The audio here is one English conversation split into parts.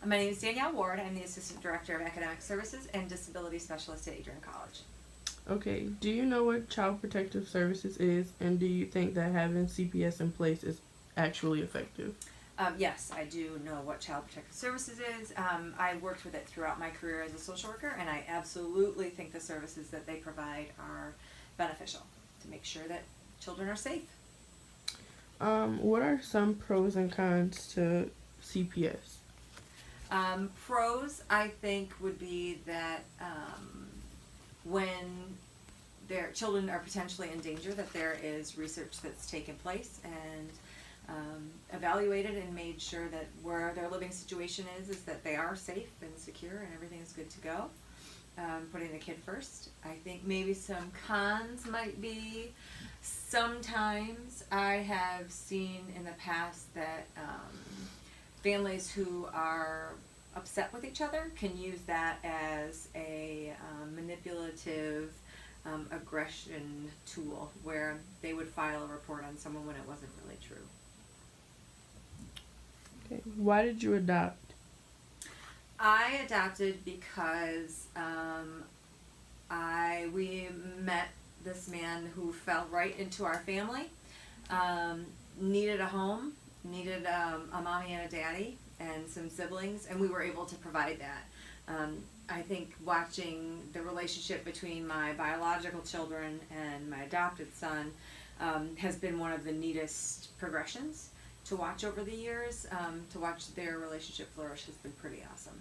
My name is Danielle Ward. I'm the Assistant Director of Academic Services and Disability Specialist at Adrian College. Okay, do you know what Child Protective Services is, and do you think that having CPS in place is actually effective? Yes, I do know what Child Protective Services is. I worked with it throughout my career as a social worker, and I absolutely think the services that they provide are beneficial to make sure that children are safe. What are some pros and cons to CPS? Pros, I think, would be that when their children are potentially in danger, that there is research that's taken place and evaluated and made sure that where their living situation is that they are safe and secure and everything is good to go. Putting the kid first. I think maybe some cons might be sometimes I have seen in the past that families who are upset with each other can use that as a manipulative aggression tool where they would file a report on someone when it wasn't really true. Okay, why did you adopt? I adopted because we met this man who fell right into our family, needed a home, needed a mommy and a daddy and some siblings, and we were able to provide that. I think watching the relationship between my biological children and my adopted son has been one of the neatest progressions to watch over the years. To watch their relationship flourish has been pretty awesome.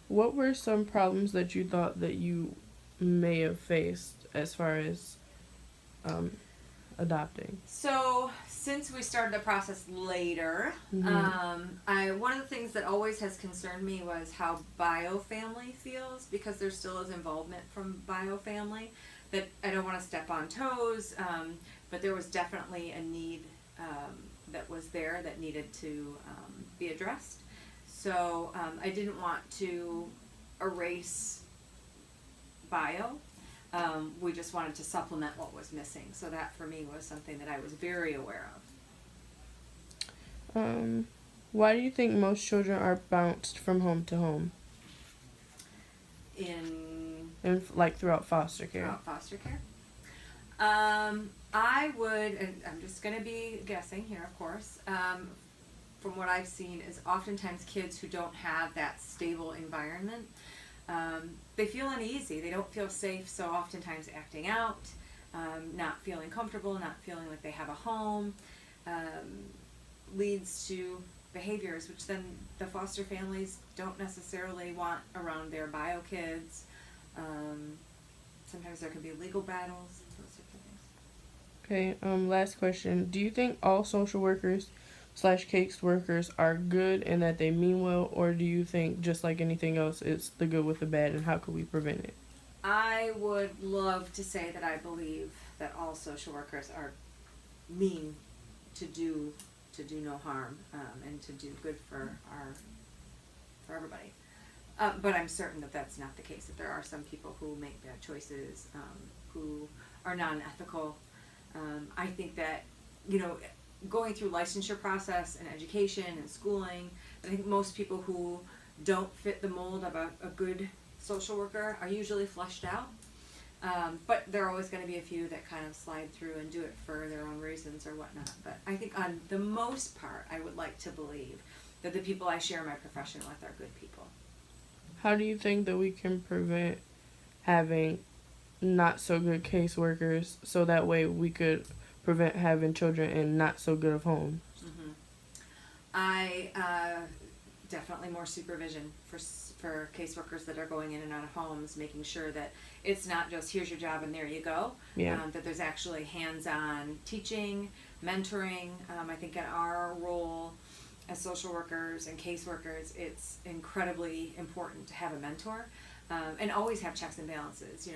What were some problems that you thought that you may have faced as far as adopting? So, since we started the process later, one of the things that always has concerned me was how bio family feels, because there still is involvement from bio family. That I don't want to step on toes, but there was definitely a need that was there that needed to be addressed. So I didn't want to erase bio. We just wanted to supplement what was missing. So that for me was something that I was very aware of. Why do you think most children are bounced from home to home? Like throughout foster care. Throughout foster care. I would, and I'm just going to be guessing here, of course. From what I've seen, is oftentimes kids who don't have that stable environment, they feel uneasy. They don't feel safe, so oftentimes acting out, not feeling comfortable, not feeling like they have a home, leads to behaviors which then the foster families don't necessarily want around their bio kids. Sometimes there can be legal battles, those sorts of things. Okay, last question. Do you think all social workers / case workers are good and that they mean well, or do you think, just like anything else, it's the good with the bad, and how could we prevent it? I would love to say that I believe that all social workers are mean to do no harm, and to do good for everybody. But I'm certain that that's not the case, that there are some people who make bad choices, who are non-ethical. I think that, going through licensure process and education and schooling, I think most people who don't fit the mold of a good social worker are usually flushed out. But there are always going to be a few that kind of slide through and do it for their own reasons or whatnot. But I think on the most part, I would like to believe that the people I share my profession with are good people. How do you think that we can prevent having not so good caseworkers, so that way we could prevent having children in not so good of homes? I definitely more supervision for caseworkers that are going in and out of homes, making sure that it's not just here's your job and there you go. Yeah. That there's actually hands-on teaching, mentoring. I think in our role as social workers and caseworkers, it's incredibly important to have a mentor. And always have checks and balances.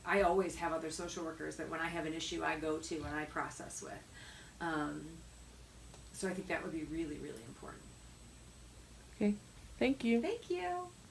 I always have other social workers that when I have an issue I go to and I process with. So I think that would be really, really important. Okay. Thank you. Thank you.